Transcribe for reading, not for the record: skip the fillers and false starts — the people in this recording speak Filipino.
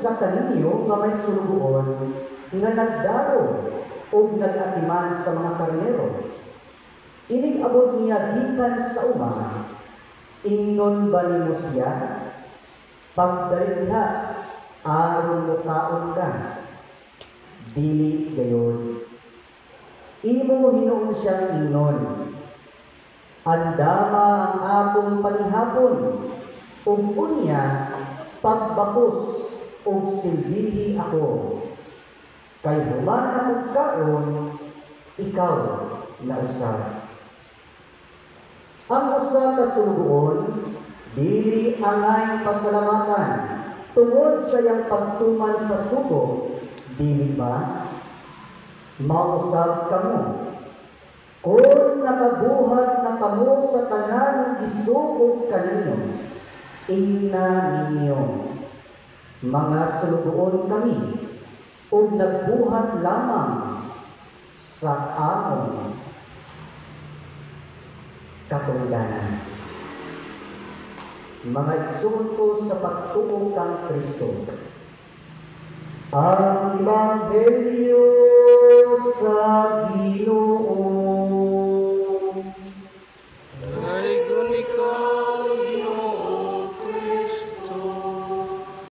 sa kaninyo nga may sulugoon nga nagdaro o nag-atiman sa mga karnero. Inig-abot niya gikan sa uma, ingnon ba nimo siya? Pagdali niya, aron mo kaon ka. Dili gayon. Imo mo hinuon siyang ingnon. Andama ang akong panihapon, ug unya pagbakos ug silbihi ako. Kay human akong kaon, ikaw na usab. Ang usa ka sulugoon, dili angay pasalamatan tungod sa iyang pagtuman sa sugo, dili ba? Mausab kamo. Kung nakabuhat na kamo sa tanan isugod kaninyo, ingna ninyo, mga sulugoon kami, ug nagbuhat lamang sa among katungdanan. Mga igsoon ko sa pagtuo kang Kristo, ang Ebanghelyo sa Ginoo.